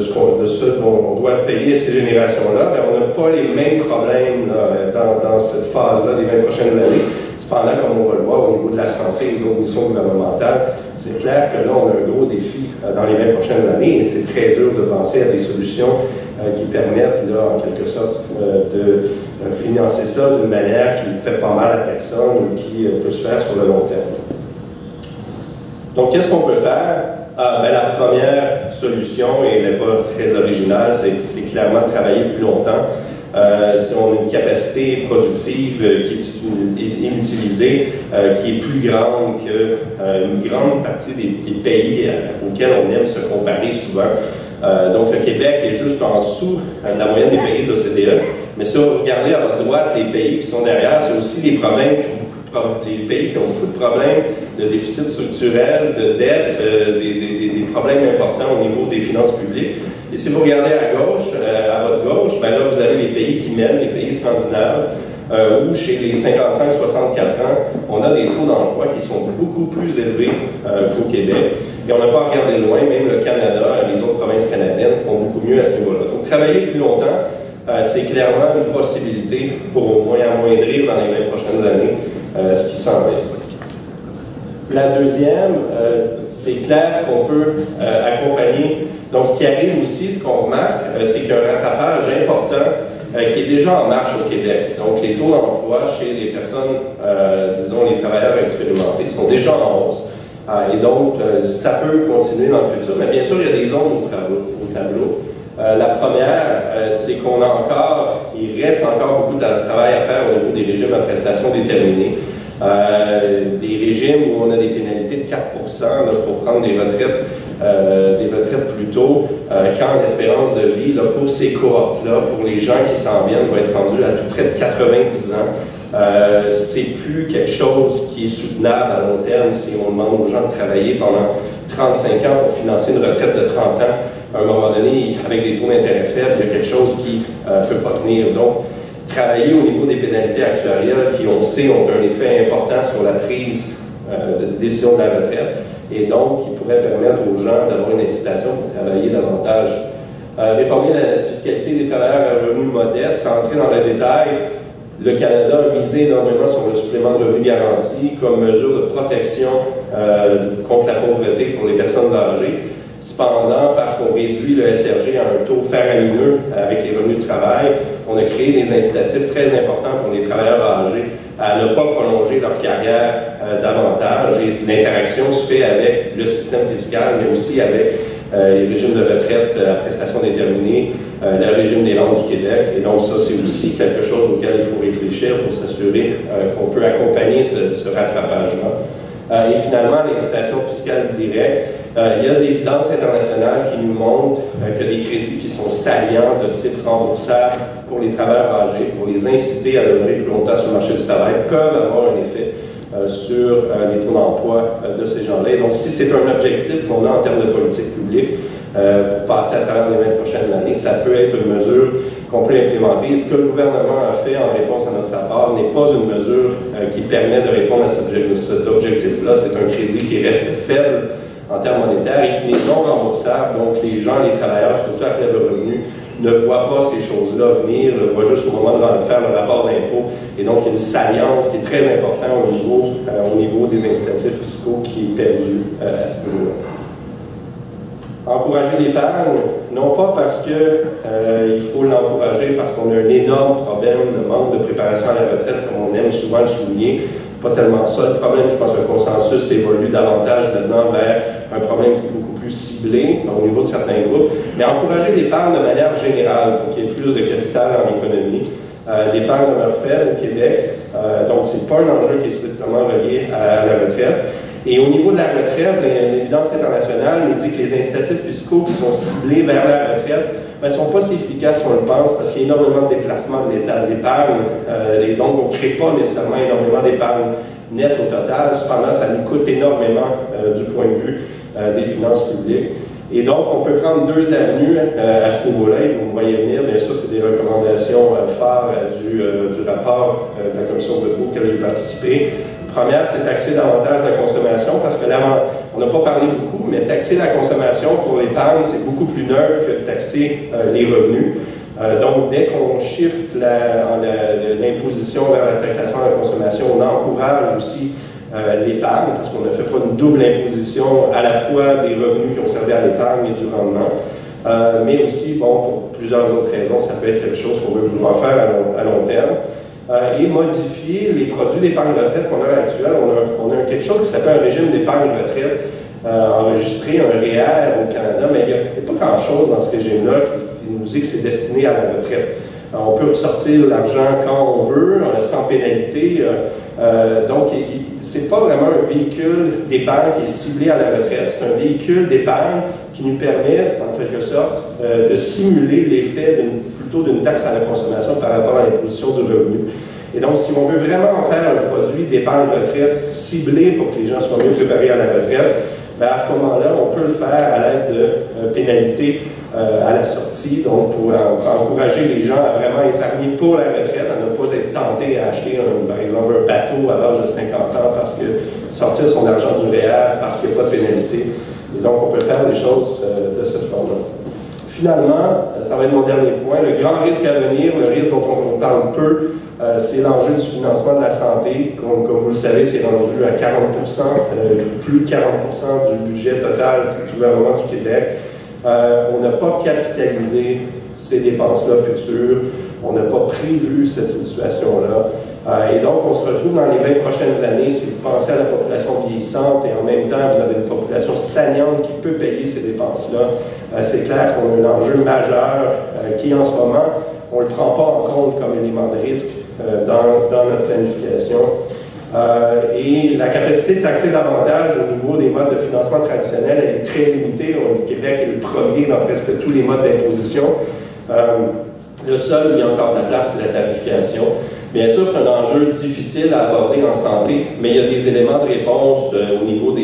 de ce dont on doit payer ces générations-là, ben on n'a pas les mêmes problèmes là, dans cette phase-là des 20 prochaines années. Cependant, comme on va le voir au niveau de la santé et d'autres missions gouvernementales, c'est clair que là, on a un gros défi dans les 20 prochaines années et c'est très dur de penser à des solutions qui permettent, là, en quelque sorte, de financer ça d'une manière qui fait pas mal à personne ou qui peut se faire sur le long terme. Donc, qu'est-ce qu'on peut faire? Ben, la première solution, et elle n'est pas très originale, c'est clairement de travailler plus longtemps. Si on a une capacité productive qui est inutilisée, qui est plus grande qu'une grande partie des pays auxquels on aime se comparer souvent. Donc le Québec est juste en dessous de la moyenne des pays de l'OCDE. Mais si vous regardez à votre droite les pays qui sont derrière, c'est aussi les problèmes les pays qui ont beaucoup de problèmes de déficit structurel, de dette, des problèmes importants au niveau des finances publiques. Et si vous regardez à gauche, à votre gauche, ben là, vous avez les pays qui mènent, les pays scandinaves, où chez les 55-64 ans, on a des taux d'emploi qui sont beaucoup plus élevés qu'au Québec. Et on n'a pas regardé loin, même le Canada et les autres provinces canadiennes font beaucoup mieux à ce niveau-là. Donc, travailler plus longtemps, c'est clairement une possibilité pour au moins amoindrir dans les 20 prochaines années ce qui s'en vient. La deuxième, c'est clair qu'on peut accompagner. Donc, ce qui arrive aussi, ce qu'on remarque, c'est qu'il y a un rattrapage important qui est déjà en marche au Québec. Donc, les taux d'emploi chez les personnes, disons, les travailleurs expérimentés, sont déjà en hausse. Et donc, ça peut continuer dans le futur. Mais bien sûr, il y a des zones au tableau. La première, c'est il reste encore beaucoup de travail à faire au niveau des régimes à prestations déterminées. Des régimes où on a des pénalités de 4% là, pour prendre des retraites plus tôt, quand l'espérance de vie là, pour ces cohortes-là, pour les gens qui s'en viennent, va être rendue à tout près de 90 ans. C'est plus quelque chose qui est soutenable à long terme si on demande aux gens de travailler pendant 35 ans pour financer une retraite de 30 ans. À un moment donné, avec des taux d'intérêt faibles, il y a quelque chose qui ne peut pas tenir. Donc, travailler au niveau des pénalités actuarielles qui, on sait, ont un effet important sur la prise de décision de la retraite et donc qui pourrait permettre aux gens d'avoir une incitation pour travailler davantage. Réformer la fiscalité des travailleurs à revenus modestes, sans entrer dans le détail, le Canada a misé énormément sur le supplément de revenu garanti comme mesure de protection contre la pauvreté pour les personnes âgées. Cependant, parce qu'on réduit le SRG à un taux faramineux avec les revenus de travail, on a créé des incitatifs très importants pour les travailleurs âgés à ne pas prolonger leur carrière davantage. Et l'interaction se fait avec le système fiscal, mais aussi avec les régimes de retraite à prestations déterminées, le régime des langues du Québec. Et donc ça, c'est aussi quelque chose auquel il faut réfléchir pour s'assurer qu'on peut accompagner ce rattrapage-là. Et finalement, l'incitation fiscale directe. Il y a de l'évidence internationale qui nous montre que des crédits qui sont saliants de type remboursable pour les travailleurs âgés, pour les inciter à demeurer plus longtemps sur le marché du travail, peuvent avoir un effet sur les taux d'emploi de ces gens-là. Et donc, si c'est un objectif qu'on a en termes de politique publique pour passer à travers les 20 prochaines années, ça peut être une mesure qu'on peut implémenter. Ce que le gouvernement a fait en réponse à notre rapport n'est pas une mesure qui permet de répondre à cet objectif-là. C'est un crédit qui reste faible en termes monétaires et qui n'est non remboursable. Donc, les gens, les travailleurs, surtout à faible revenu, ne voient pas ces choses-là venir, le voient juste au moment de faire le rapport d'impôt. Et donc, il y a une salience qui est très importante au niveau des incitatifs fiscaux qui est perdue à ce niveau-là. Encourager l'épargne, non pas parce qu'il faut l'encourager, parce qu'on a un énorme problème de manque de préparation à la retraite, comme on aime souvent le souligner. Pas tellement ça. Le problème, je pense que le consensus évolue davantage maintenant vers un problème beaucoup plus ciblé au niveau de certains groupes, mais encourager l'épargne de manière générale pour qu'il y ait plus de capital en économie. L'épargne demeure faible au Québec, donc c'est pas un enjeu qui est strictement relié à la retraite. Et au niveau de la retraite, l'évidence internationale nous dit que les incitatifs fiscaux qui sont ciblés vers la retraite ne sont pas si efficaces qu'on le pense parce qu'il y a énormément de déplacements de l'État, d'épargne, et donc on ne crée pas nécessairement énormément d'épargne nette au total. Cependant, ça nous coûte énormément du point de vue des finances publiques. Et donc, on peut prendre deux avenues à ce niveau-là, et vous me voyez venir, bien sûr, c'est des recommandations phares du rapport de la Commission de Legault auquel j'ai participé. Première, c'est taxer davantage la consommation, parce que là, on n'a pas parlé beaucoup, mais taxer la consommation pour l'épargne, c'est beaucoup plus neutre que de taxer les revenus. Donc, dès qu'on shift l'imposition vers la taxation de la consommation, on encourage aussi l'épargne, parce qu'on ne fait pas une double imposition à la fois des revenus qui ont servi à l'épargne et du rendement, mais aussi, bon, pour plusieurs autres raisons, ça peut être quelque chose qu'on veut vouloir faire à long terme. Et modifier les produits d'épargne retraite qu'on a actuellement. On a quelque chose qui s'appelle un régime d'épargne retraite, enregistré, un REER au Canada, mais il n'y a pas grand-chose dans ce régime-là qui nous dit que c'est destiné à la retraite. On peut ressortir l'argent quand on veut, sans pénalité. Donc, ce n'est pas vraiment un véhicule d'épargne qui est ciblé à la retraite. C'est un véhicule d'épargne qui nous permet, en quelque sorte, de simuler l'effet plutôt d'une taxe à la consommation par rapport à l'imposition du revenu. Et donc, si on veut vraiment en faire un produit d'épargne retraite ciblé pour que les gens soient mieux préparés à la retraite, bien à ce moment-là, on peut le faire à l'aide de pénalités à la sortie, donc pour encourager les gens à vraiment épargner pour la retraite, à ne pas être tentés à acheter, par exemple, un bateau à l'âge de 50 ans, parce que sortir son argent du REER parce qu'il n'y a pas de pénalité. Et donc, on peut faire des choses de cette forme-là. Finalement, ça va être mon dernier point, le grand risque à venir, le risque dont on parle peu, c'est l'enjeu du financement de la santé. Comme vous le savez, c'est rendu à 40%, plus de 40% du budget total du gouvernement du Québec. On n'a pas capitalisé ces dépenses-là futures, on n'a pas prévu cette situation-là. Et donc, on se retrouve dans les 20 prochaines années, si vous pensez à la population vieillissante et en même temps, vous avez une population stagnante qui peut payer ces dépenses-là, c'est clair qu'on a un enjeu majeur qui, en ce moment, on ne le prend pas en compte comme élément de risque dans notre planification. Et la capacité de taxer davantage au niveau des modes de financement traditionnels, elle est très limitée. Le Québec est le premier dans presque tous les modes d'imposition. Le seul où il y a encore de la place, c'est la tarification. Bien sûr, c'est un enjeu difficile à aborder en santé, mais il y a des éléments de réponse au niveau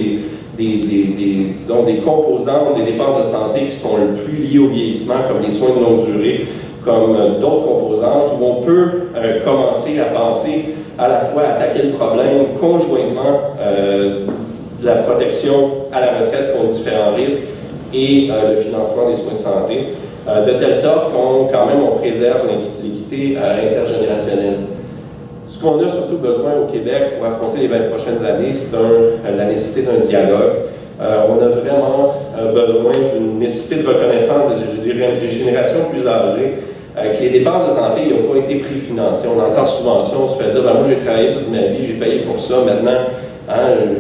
disons, des composantes des dépenses de santé qui sont le plus liées au vieillissement, comme les soins de longue durée, comme d'autres composantes, où on peut commencer à penser à la fois à attaquer le problème conjointement de la protection à la retraite contre différents risques et le financement des soins de santé, de telle sorte qu'on préserve l'équité intergénérationnelle. Ce qu'on a surtout besoin au Québec pour affronter les 20 prochaines années, c'est la nécessité d'un dialogue. On a vraiment besoin d'une nécessité de reconnaissance des générations plus âgées, que les dépenses de santé n'ont pas été préfinancées. On entend subvention, on se fait dire ben, moi j'ai travaillé toute ma vie, j'ai payé pour ça, maintenant,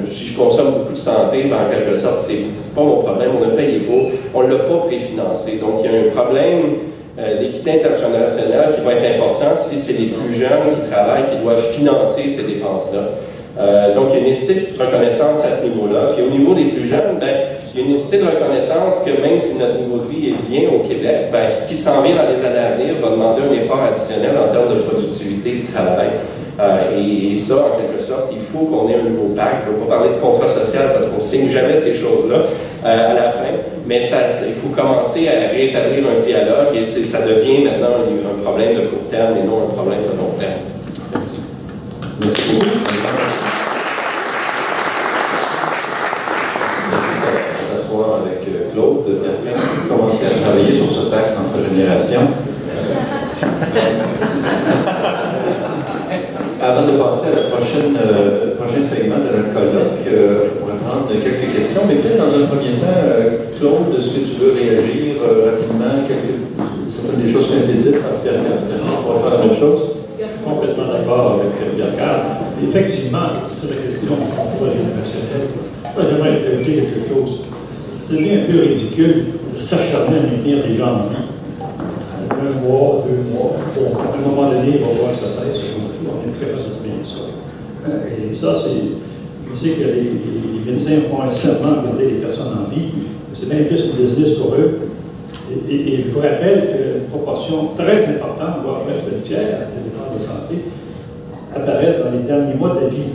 si je consomme beaucoup de santé, ben, en quelque sorte, c'est pas mon problème, on a payé pour, on ne l'a pas préfinancé. Donc il y a un problème d'équité intergénérationnelle qui va être important si c'est les plus jeunes qui travaillent qui doivent financer ces dépenses-là. Donc, il y a une nécessité de reconnaissance à ce niveau-là. Puis au niveau des plus jeunes, ben, il y a une nécessité de reconnaissance que même si notre niveau de vie est bien au Québec, ben, ce qui s'en vient dans les années à venir va demander un effort additionnel en termes de productivité de travail. Et ça, en quelque sorte, il faut qu'on ait un nouveau pacte. Je ne vais pas parler de contrat social parce qu'on ne signe jamais ces choses-là à la fin, mais il faut commencer à rétablir un dialogue et ça devient maintenant un problème de court terme et non un problème de long terme. Merci. Merci beaucoup. On va s'asseoir avec Claude Bertrand, commencer à travailler sur ce pacte entre générations. Avant de passer à la prochain segment de notre colloque, on pourrait prendre quelques questions, mais peut-être dans un premier temps, Claude, est-ce que tu veux réagir rapidement? Certaines des choses qui ont été dites par Pierre-Carl. On pourrait faire la même chose? Je suis complètement d'accord avec Pierre-Carl. Effectivement, c'est la question du contrat générationnel. Moi, j'aimerais ajouter quelque chose. C'est bien un peu ridicule de s'acharner à maintenir des gens en vie. 1 mois, 2 mois. Bon, à un moment donné, il va voir que ça cesse. On est plus capable de se payer ça. Et ça, c'est. Je sais que les médecins font un serment de garder les personnes en vie. C'est bien plus un business pour eux. Et je vous rappelle qu'une proportion très importante, voire presque le tiers des dépenses de santé, apparaissent dans les derniers mois de la vie.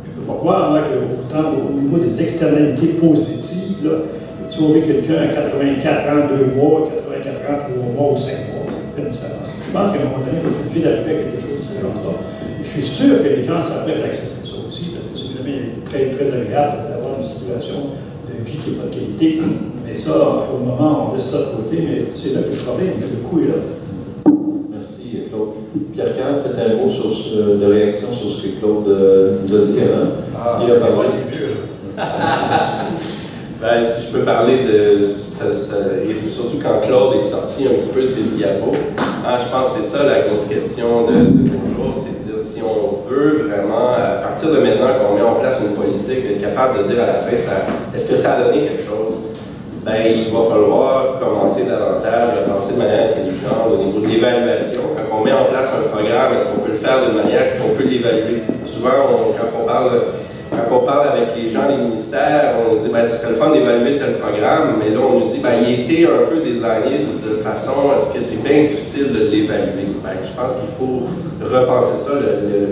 Je ne peux pas croire, moi, qu'au niveau des externalités positives, là, que sauver quelqu'un à 84 ans, 2 mois, 84 ans, 3 mois ou 5 mois, ça fait une différence. Je pense qu'à un moment donné, on est obligé d'arriver à quelque chose de ce genre-là. Je suis sûr que les gens s'apprêtent à accepter ça aussi, parce que c'est vraiment très, très agréable d'avoir une situation de vie qui n'est pas de qualité. Mais ça, pour le moment, on laisse ça de côté, mais c'est là que le problème, le coût est là. Merci, Claude. Pierre-Carl, peut-être un mot de réaction sur ce que Claude nous a dit avant. Il a parlé. Ben, si je peux parler de... et c'est surtout quand Claude est sorti un petit peu de ses diapos. Je pense que c'est ça la grosse question de nos jours, c'est de dire si on veut vraiment, à partir de maintenant qu'on met en place une politique, être capable de dire à la fin, est-ce que ça a donné quelque chose? Ben, il va falloir commencer davantage à penser de manière intelligente au niveau de l'évaluation. Quand on met en place un programme, est-ce qu'on peut le faire d'une manière qu'on peut l'évaluer? Souvent, quand on parle avec les gens des ministères, on nous dit ben, ce serait le fun d'évaluer tel programme, mais là, on nous dit ben, il a été un peu designé de façon à ce que c'est bien difficile de l'évaluer. Ben, je pense qu'il faut repenser ça,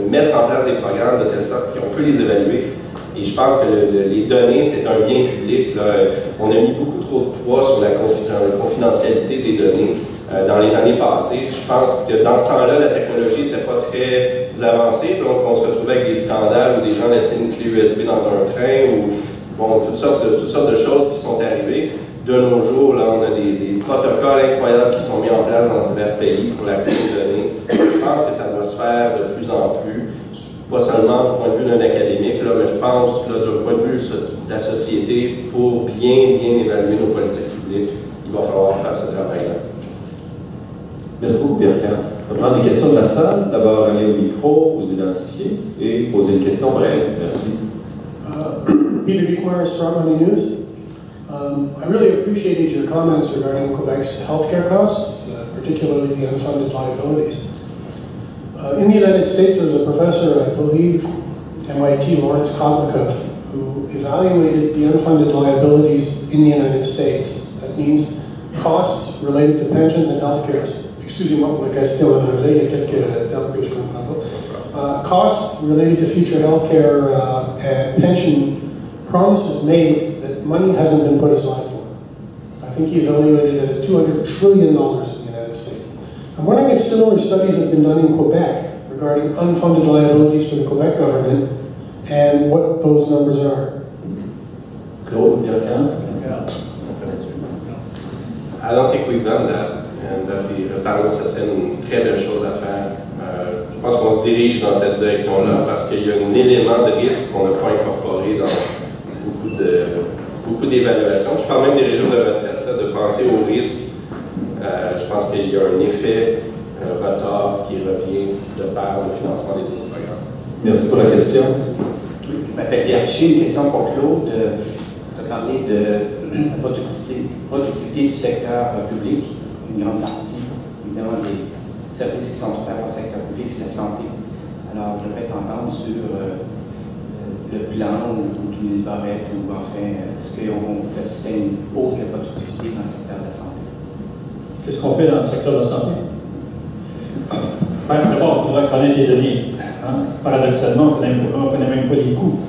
mettre en place des programmes de telle sorte qu'on peut les évaluer. Et je pense que les données, c'est un bien public. Là. On a mis beaucoup trop de poids sur la confidentialité des données dans les années passées. Je pense que dans ce temps-là, la technologie n'était pas très avancée. Donc, on se retrouvait avec des scandales où des gens laissaient une clé USB dans un train ou bon, toutes sortes de choses qui sont arrivées. De nos jours, là, on a des protocoles incroyables qui sont mis en place dans divers pays pour l'accès aux données. Je pense que ça doit se faire de plus en plus. Pas seulement du point de vue d'un académique, là, mais je pense d'un point de vue de la société, pour bien évaluer nos politiques publiques, il va falloir faire ce travail-là. Merci beaucoup, Pierre-Carl. On va prendre des questions de la salle. D'abord, aller au micro, vous identifier et poser une question brève. Merci. Peter Beekmeyer, Strong Money News. I really appreciated your comments regarding Quebec's healthcare costs, particularly the unfunded liabilities. In the United States, there was a professor, I believe, MIT, Lawrence Kodlikoff, who evaluated the unfunded liabilities in the United States. That means costs related to pensions and healthcare. Excusez-moi pour la question en anglais, il y a quelques termes que je ne comprends pas. Costs related to future healthcare and pension promises made that money hasn't been put aside for. I think he evaluated it at $200 trillion in the United States. I'm wondering if similar studies have been done in Quebec regarding unfunded liabilities for the Quebec government and what those numbers are. Claude, Pierre-Carl? I don't think we've done that. And pardon, ça serait une très belle chose à faire. Je pense qu'on se dirige dans cette direction-là parce qu'il y a un élément de risque qu'on n'a pas incorporé dans beaucoup d'évaluations. Je parle même des régimes de retraite, là, de penser aux risques. Je pense qu'il y a un effet retard qui revient de par le financement des autres programmes. Merci pour la question. Je m'appelle Pierre Piché, une question pour Claude. Tu as parlé de la productivité du secteur public. Une grande partie, évidemment, des services qui sont offerts par le secteur public, c'est la santé. Alors, je vais t'entendre sur le plan où tu nous disparaître, ou enfin, est-ce qu'on peut assister à une hausse de la productivité dans le secteur de la santé? Qu'est-ce qu'on fait dans le secteur de la santé? D'abord, il faudra connaître les données. Paradoxalement, on ne connaît même pas les coûts.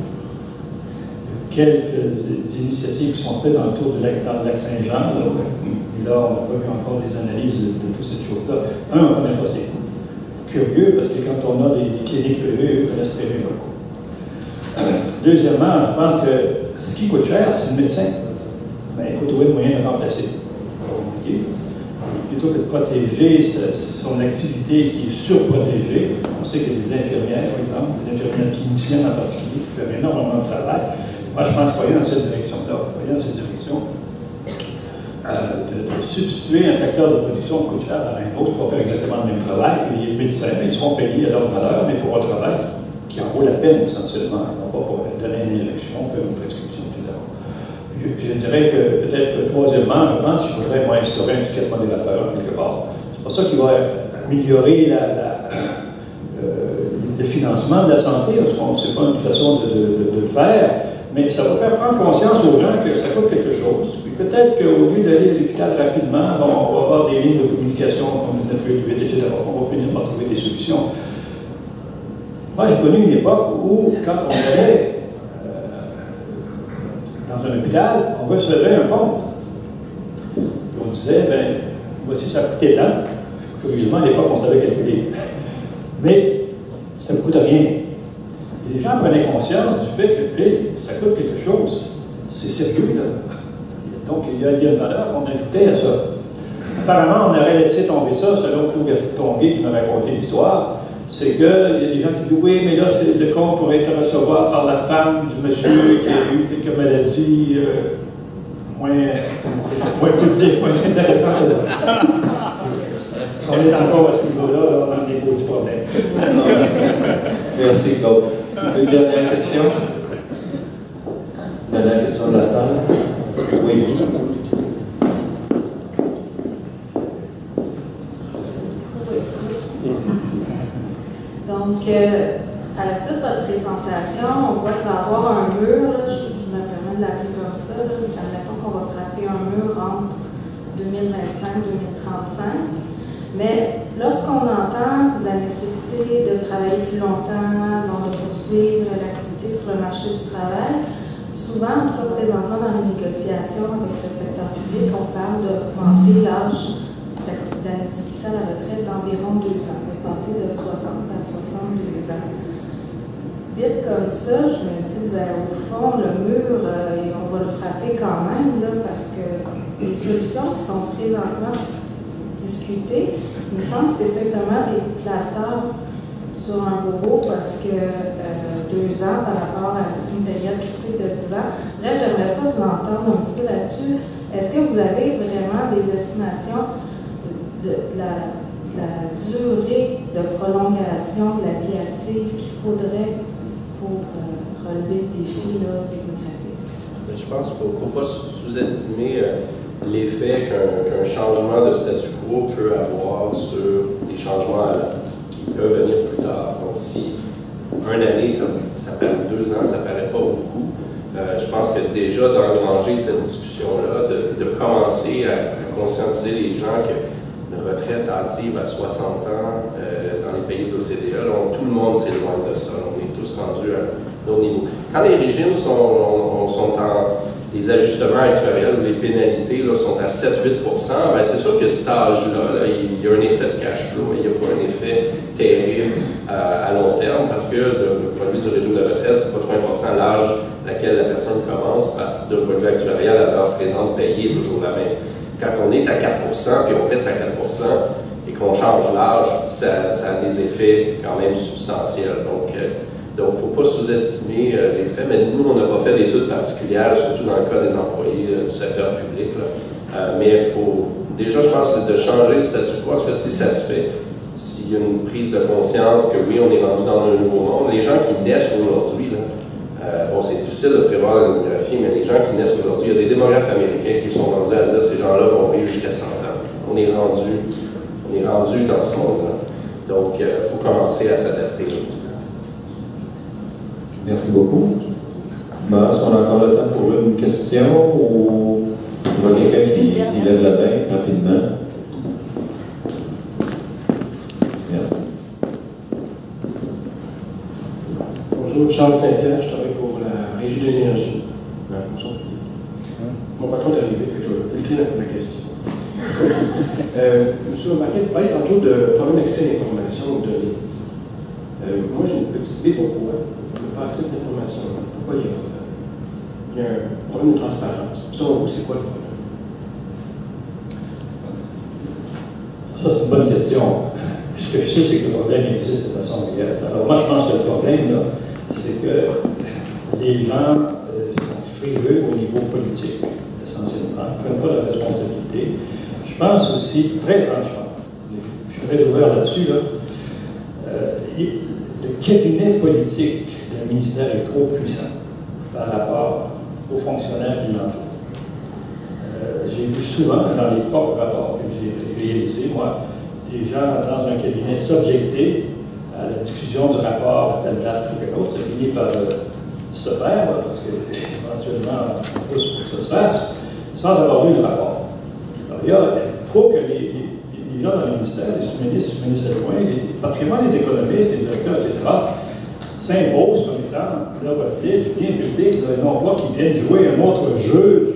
Quelques initiatives qui sont faites dans le tour de lac Saint-Jean, et là, on n'a pas vu encore les analyses de toutes ces choses-là. On ne connaît pas ces coûts. Curieux, parce que quand on a des cliniques privées, eux connaissent très bien leurs coûts. Deuxièmement, je pense que ce qui coûte cher, c'est le médecin. Ben, il faut trouver le moyen de le remplacer. Plutôt que de protéger son activité qui est surprotégée, on sait qu'il y a des infirmières, par exemple, des infirmières cliniciennes en particulier, qui font énormément de travail. Moi, je pense qu'il faut aller dans cette direction-là. Il faut aller dans cette direction de substituer un facteur de production qui coûte cher à un autre pour faire exactement le même travail. Et les médecins, ils seront payés à leur valeur, mais pour un travail qui en vaut la peine, essentiellement. Non pas pour donner une injection, faire une prescription, etc. Puis je dirais que peut-être troisièmement, je pense qu'il faudrait instaurer un ticket modérateur quelque part. C'est pour ça qu'il va améliorer le financement de la santé, parce qu'on c'est pas une façon de le faire, mais ça va faire prendre conscience aux gens que ça coûte quelque chose. Puis peut-être qu'au lieu d'aller à l'hôpital rapidement, bon, on va avoir des lignes de communication comme le 988, etc. On va finir par trouver des solutions. Moi, j'ai connu une époque où, quand on allait dans un hôpital, on recevait un compte. Puis on disait, ben, voici, ça coûtait tant. Curieusement, à l'époque, on savait calculer. Mais ça ne coûte rien. Et les gens prenaient conscience du fait que, hey, ça coûte quelque chose. C'est sérieux, là. Donc, il y a une valeur qu'on ajoutait à ça. Apparemment, on aurait laissé tomber ça, selon Claude Gaston-Tonguay qui m'a raconté l'histoire. C'est qu'il y a des gens qui disent, oui, mais là, le compte pourrait être recevoir par la femme du monsieur qui a eu quelques maladies moins publiques, moins intéressantes. Si on est encore à ce niveau-là, on a des petits problèmes. Merci, Claude. Une dernière question? Une dernière question de la salle? Oui. Donc, à la suite de votre présentation, on voit qu'il va y avoir un mur, là, je me permets de l'appeler comme ça, là, admettons qu'on va frapper un mur entre 2025 et 2035. Mais lorsqu'on entend la nécessité de travailler plus longtemps, de poursuivre l'activité sur le marché du travail, souvent, en tout cas présentement dans les négociations avec le secteur public, on parle d'augmenter l'âge d'admissibilité à la retraite d'environ 2 ans, de passer de 60 à 62 ans. Vite comme ça, je me dis, ben, au fond, le mur, on va le frapper quand même, là, parce que les solutions qui sont présentement discutées, il me semble que c'est simplement des plasters sur un bobo parce que 2 ans par rapport à une période critique de 10 ans. Bref, j'aimerais ça vous entendre un petit peu là-dessus. Est-ce que vous avez vraiment des estimations de la durée de prolongation de la vie active qu'il faudrait pour relever le défi démographique? Je pense qu'il ne faut pas sous-estimer l'effet qu'un changement de statu quo peut avoir sur des changements qui peuvent venir plus tard. Donc, si une année, ça paraît 2 ans, ça ne paraît pas beaucoup, je pense que déjà d'engranger cette discussion-là, de commencer à conscientiser les gens qu'une retraite active à 60 ans dans les pays de l'OCDE, tout le monde s'éloigne de ça. On est tous rendus à nos niveaux. Quand les régimes sont les ajustements actuariels ou les pénalités là, sont à 7-8 %, bien, c'est sûr que cet âge-là, il y a un effet de cash flow, mais il n'y a pas un effet terrible à long terme parce que, du point de vue du régime de retraite, c'est pas trop important l'âge à laquelle la personne commence parce que, d'un point de vue actuariel, la valeur présente payée est toujours la même. Quand on est à 4 % puis on reste à 4 % et qu'on change l'âge, ça a des effets quand même substantiels. Donc, il ne faut pas sous-estimer l'effet, mais nous, on n'a pas fait d'études particulières, surtout dans le cas des employés du secteur public. Mais il faut, déjà, je pense, de changer le statut quo, parce que si ça se fait, s'il y a une prise de conscience que oui, on est rendu dans un nouveau monde, les gens qui naissent aujourd'hui, bon, c'est difficile de prévoir la démographie, mais les gens qui naissent aujourd'hui, il y a des démographes américains qui sont rendus à dire que ces gens-là vont vivre jusqu'à 100 ans. On est rendu dans ce monde-là. Donc, il faut commencer à s'adapter un petit peu. Merci beaucoup. Est-ce qu'on a encore le temps pour une question ou on voit quelqu'un qui lève la main rapidement? Merci. Bonjour, Charles Saint-Pierre, je travaille pour la Régie de l'énergie, dans la fonction publique. Mon patron est arrivé, fait que je vais filtrer ma question. Monsieur Marquet parlait tantôt de problème d'accès à l'information aux données. Moi, j'ai une petite idée pourquoi on n'a pas accès à cette information-là. Pourquoi il y a un problème de transparence. Selon vous, c'est quoi le problème? Ça, c'est une bonne question. Ce que je sais, c'est que le problème existe de façon réelle. Alors, moi, je pense que le problème, c'est que les gens sont frileux au niveau politique, essentiellement. Ils ne prennent pas la responsabilité. Je pense aussi, très franchement, je suis très ouvert là-dessus, le cabinet politique d'un ministère est trop puissant par rapport aux fonctionnaires qui l'entourent. souvent, dans les propres rapports que j'ai réalisés, moi, des gens dans un cabinet s'objecter à la diffusion du rapport de telle date ou telle autre. Ça finit par se faire, parce qu'éventuellement, on pousse pour que ça se fasse, sans avoir lu le rapport. Alors, il faut que les gens dans les ministères, les sous-ministres adjoints, particulièrement les économistes, les directeurs, etc., s'imposent comme étant l'œuvre du bien public, non pas qu'ils viennent jouer un autre jeu.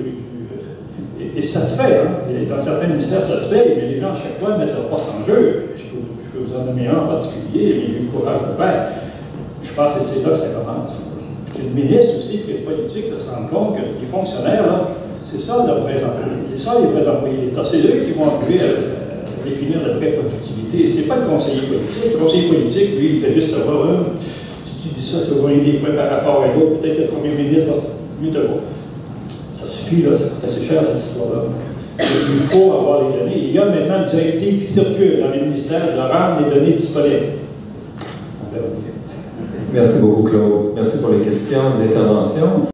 Et ça se fait, hein. Dans certains ministères, ça se fait, mais les gens, à chaque fois, mettent leur poste en jeu. Je peux vous en nommer un en particulier, mais il y a eu le courage de le faire. Je pense que c'est là que ça commence. Puis que le ministre aussi, puis le politique, de se rendre compte que les fonctionnaires, là, c'est ça leurs vrais employés. C'est ça les vrais employés d'État. C'est eux qui vont arriver à définir la vraie productivité. C'est pas le conseiller politique. Le conseiller politique, lui, il fait juste savoir, si tu dis ça, tu vas gagner des points par rapport à l'autre. Peut-être le premier ministre va mieux te voir. Ça suffit, là, ça coûte assez cher, cette histoire-là. Il faut avoir les données. Il y a maintenant une directive qui circule dans les ministères de rendre les données disponibles. On verra bien. Merci beaucoup, Claude. Merci pour les questions, les interventions.